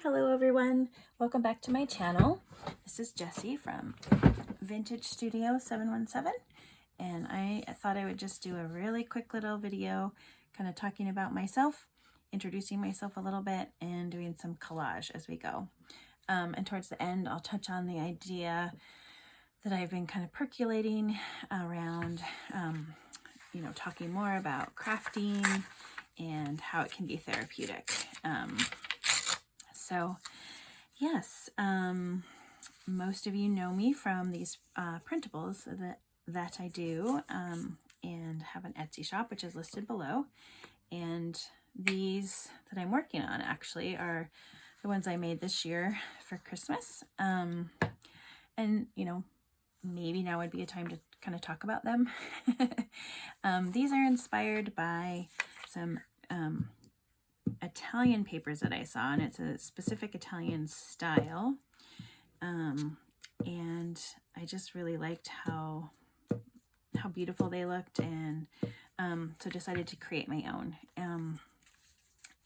Hello everyone, welcome back to my channel. This is Jessie from Vintage Studio 717, and I thought I would just do a really quick little video kind of talking about myself, introducing myself a little bit, and doing some collage as we go. And towards the end I'll touch on the idea that I've been kind of percolating around talking more about crafting and how it can be therapeutic. So yes, most of you know me from these printables that I do, and have an Etsy shop, which is listed below. And these that I'm working on actually are the ones I made this year for Christmas. And maybe now would be a time to kind of talk about them. These are inspired by some Italian papers that I saw, and it's a specific Italian style, and I just really liked how beautiful they looked, and so decided to create my own.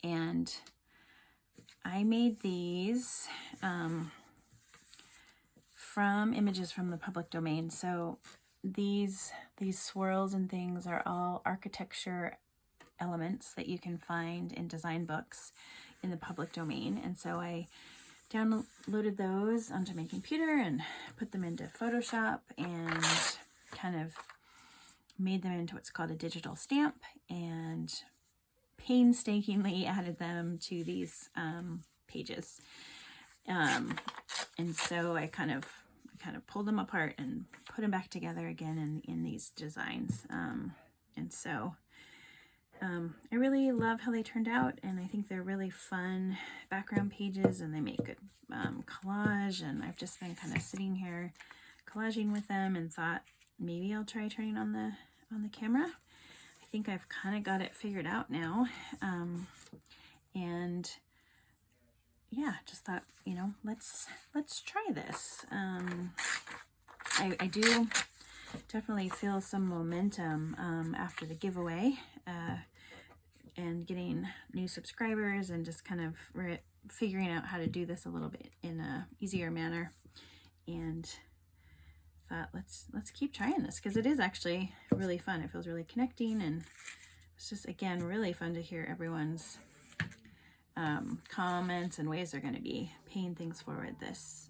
And I made these from images from the public domain. So these swirls and things are all architecture elements that you can find in design books in the public domain. And so I downloaded those onto my computer and put them into Photoshop and kind of made them into what's called a digital stamp, and painstakingly added them to these pages. And so I kind of pulled them apart and put them back together again in these designs. And so I really love how they turned out, and I think they're really fun background pages, and they make good collage. And I've just been kind of sitting here collaging with them and thought maybe I'll try turning on the camera. I think I've kind of got it figured out now, and yeah, just thought, let's try this. I do definitely feel some momentum after the giveaway, and getting new subscribers, and just kind of figuring out how to do this a little bit in a easier manner. And thought, let's keep trying this, because it is actually really fun. It feels really connecting, and it's just, again, really fun to hear everyone's comments and ways they're going to be paying things forward this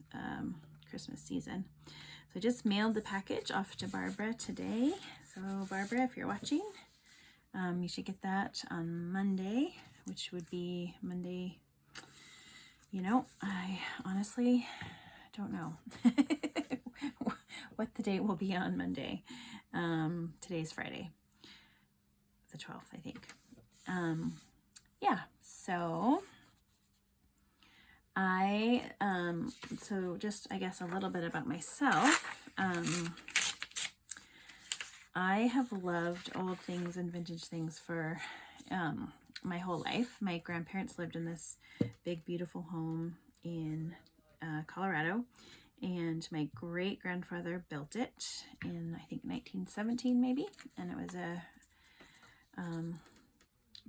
Christmas season. So I just mailed the package off to Barbara today. So Barbara, if you're watching, you should get that on Monday, which would be Monday. I honestly don't know what the date will be on Monday. Today's Friday, the 12th, I think. Yeah, so so just, I guess, a little bit about myself. I have loved old things and vintage things for my whole life. My grandparents lived in this big, beautiful home in Colorado, and my great-grandfather built it in, I think, 1917 maybe, and it was a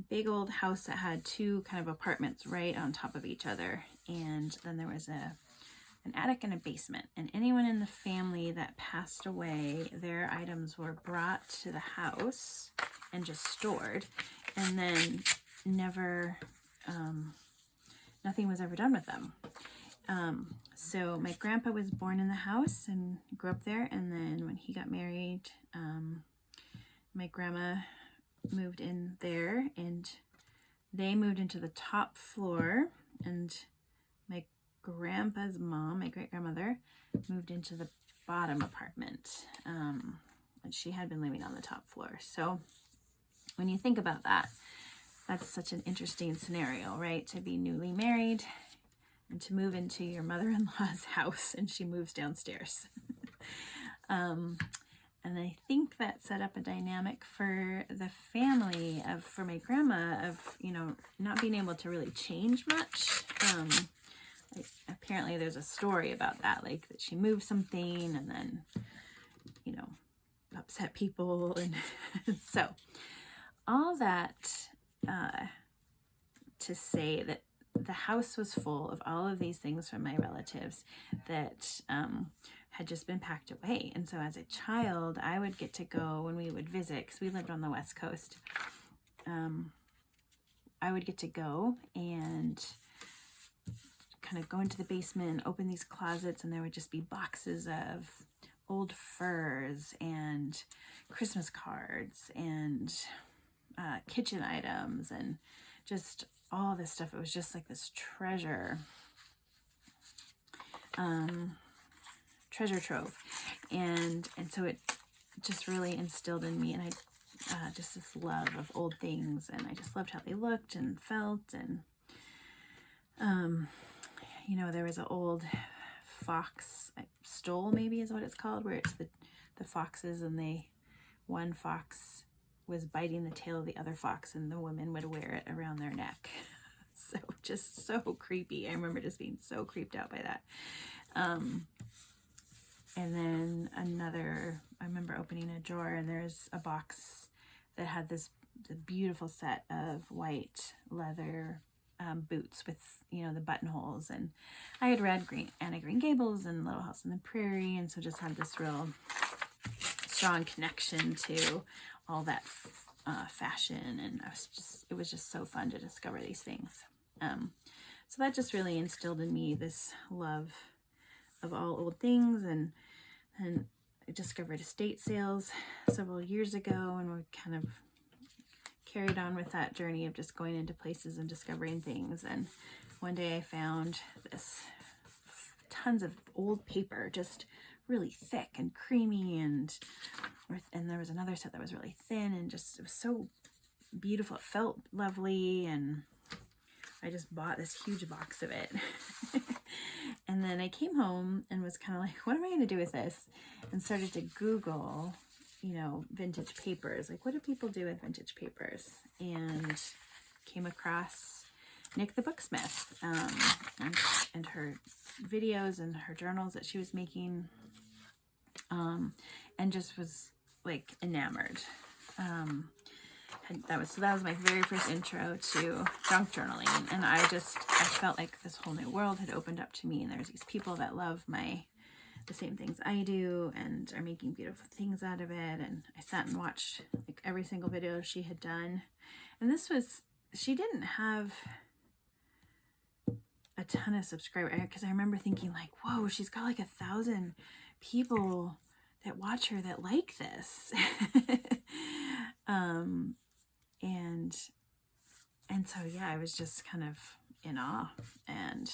big old house that had two kind of apartments right on top of each other, and then there was an attic and a basement. And anyone in the family that passed away, their items were brought to the house and just stored, and then never nothing was ever done with them. So my grandpa was born in the house and grew up there, and then when he got married, my grandma moved in there, and they moved into the top floor, and my grandpa's mom, my great-grandmother, moved into the bottom apartment, and she had been living on the top floor. So when you think about that, that's such an interesting scenario, right? To be newly married and to move into your mother-in-law's house, and she moves downstairs. And I think that set up a dynamic for the family for my grandma of, not being able to really change much. Apparently there's a story about that, like that she moved something and then, upset people. And so all that to say that the house was full of all of these things from my relatives that had just been packed away. And so as a child, I would get to go when we would visit, because we lived on the West Coast. I would get to go and kind of go into the basement and open these closets, and there would just be boxes of old furs and Christmas cards and kitchen items and just all this stuff. It was just like this treasure trove, and so it just really instilled in me, and I just this love of old things, and I just loved how they looked and felt. And you know, there was an old fox stole, maybe is what it's called, where it's the foxes, and one fox was biting the tail of the other fox, and the women would wear it around their neck. So just so creepy. I remember just being so creeped out by that. And then I remember opening a drawer, and there's a box that had the beautiful set of white leather boots with, you know, the buttonholes. And I had read Anna Green Gables and Little House on the Prairie, and so just had this real strong connection to all that fashion, and it was just so fun to discover these things. So that just really instilled in me this love of all old things, and I discovered estate sales several years ago, and we kind of carried on with that journey of just going into places and discovering things. And one day I found tons of old paper, just really thick and creamy, and there was another set that was really thin, and just, it was so beautiful. It felt lovely, and I just bought this huge box of it. And then I came home and was kind of like, what am I going to do with this? And started to Google, you know, vintage papers. Like, what do people do with vintage papers? And came across Nick the Booksmith, and her videos and her journals that she was making, and just was like enamored. That was my very first intro to junk journaling, and I felt like this whole new world had opened up to me, and there's these people that love the same things I do and are making beautiful things out of it. And I sat and watched like every single video she had done, and she didn't have a ton of subscribers, because I remember thinking like, whoa, she's got like 1,000 people that watch her that like this. And so, yeah, I was just kind of in awe. And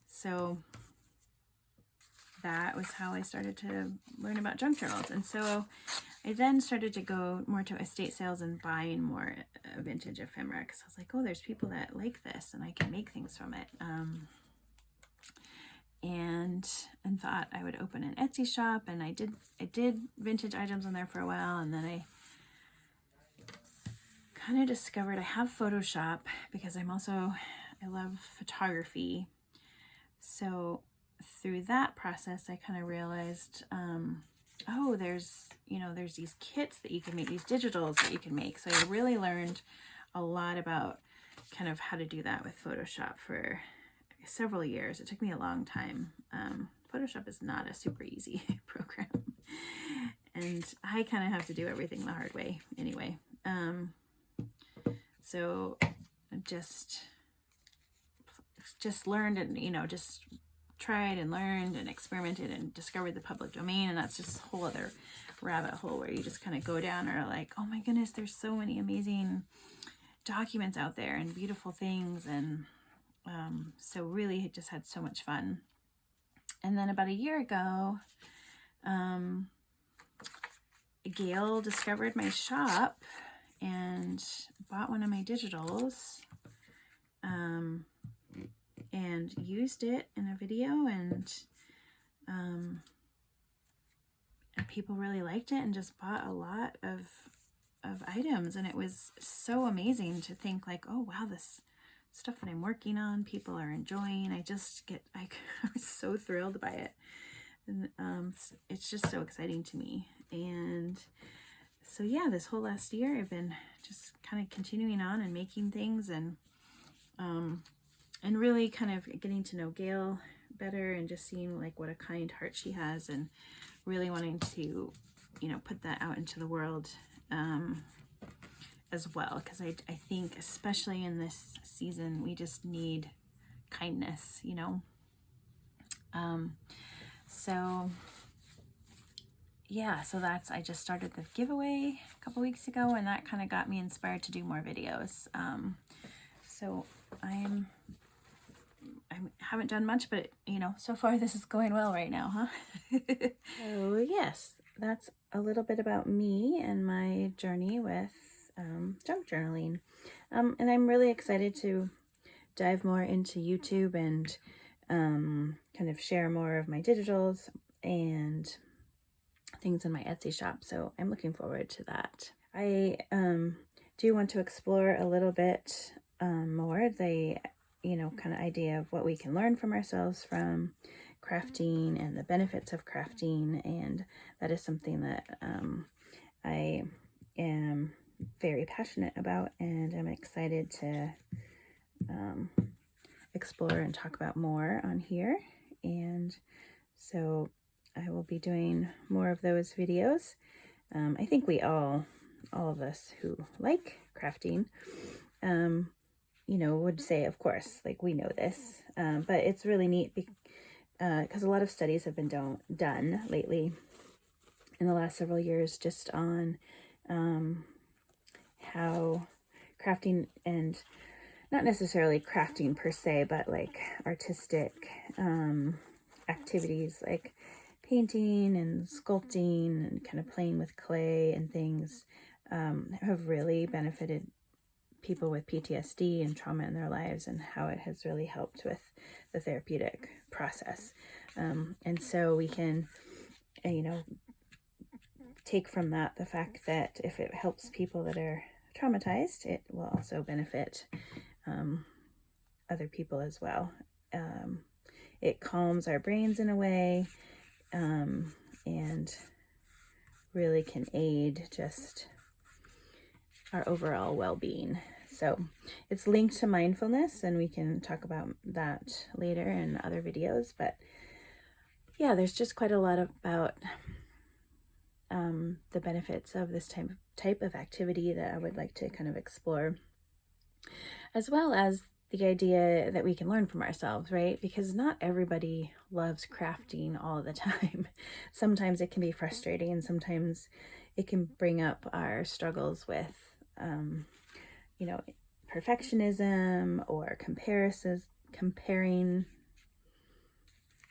so that was how I started to learn about junk journals. And so I then started to go more to estate sales and buying more vintage ephemera, because I was like, oh, there's people that like this, and I can make things from it. And thought I would open an Etsy shop, and I did vintage items on there for a while, and then I kind of discovered I have Photoshop, because I love photography. So through that process, I kind of realized, oh, there's these kits that you can make, these digitals that you can make. So I really learned a lot about kind of how to do that with Photoshop for several years. It took me a long time. Photoshop is not a super easy program, and I kind of have to do everything the hard way anyway. So just learned, and just tried and learned and experimented and discovered the public domain, and that's just a whole other rabbit hole where you just kind of go down, or like, oh my goodness, there's so many amazing documents out there and beautiful things. And so really just had so much fun. And then about a year ago, Gail discovered my shop and bought one of my digitals, and used it in a video, and people really liked it and just bought a lot of items. And it was so amazing to think like, oh wow, this stuff that I'm working on, people are enjoying. I was so thrilled by it. And it's just so exciting to me. And so yeah, this whole last year I've been just kind of continuing on and making things, and really kind of getting to know Gail better and just seeing like what a kind heart she has, and really wanting to, you know, put that out into the world as well, because I think especially in this season we just need kindness, you know. So yeah, so that's, I just started the giveaway a couple weeks ago, and that kind of got me inspired to do more videos. So I haven't done much, but you know, so far this is going well right now, huh? So yes, that's a little bit about me and my journey with junk journaling. And I'm really excited to dive more into YouTube and kind of share more of my digitals and things in my Etsy shop. So I'm looking forward to that. I do want to explore a little bit more the, you know, kind of idea of what we can learn from ourselves from crafting and the benefits of crafting. And that is something that I am very passionate about, and I'm excited to explore and talk about more on here. And so I will be doing more of those videos. I think we all of us who like crafting, you know, would say, of course, like we know this, but it's really neat because a lot of studies have been done lately in the last several years just on how crafting, and not necessarily crafting per se, but like artistic activities like painting and sculpting and kind of playing with clay and things have really benefited people with PTSD and trauma in their lives, and how it has really helped with the therapeutic process. And so we can, you know, take from that the fact that if it helps people that are traumatized, it will also benefit other people as well. It calms our brains in a way, and really can aid just our overall well-being. So it's linked to mindfulness, and we can talk about that later in other videos. But yeah, there's just quite a lot about the benefits of this type of activity that I would like to kind of explore, as well as the idea that we can learn from ourselves, right? Because not everybody loves crafting all the time. Sometimes it can be frustrating, and sometimes it can bring up our struggles with, you know, perfectionism or comparing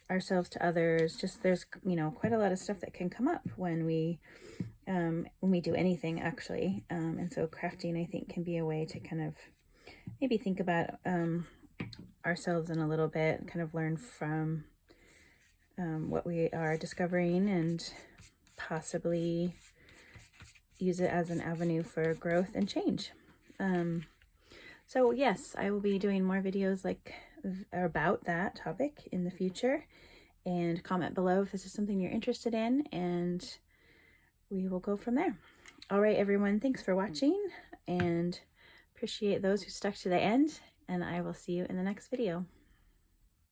ourselves to others. Just there's, you know, quite a lot of stuff that can come up when we do anything, actually. And so crafting, I think, can be a way to kind of maybe think about ourselves in a little bit, kind of learn from what we are discovering, and possibly use it as an avenue for growth and change. So yes, I will be doing more videos like about that topic in the future, and comment below if this is something you're interested in, and we will go from there. All right, everyone, thanks for watching, and appreciate those who stuck to the end, and I will see you in the next video.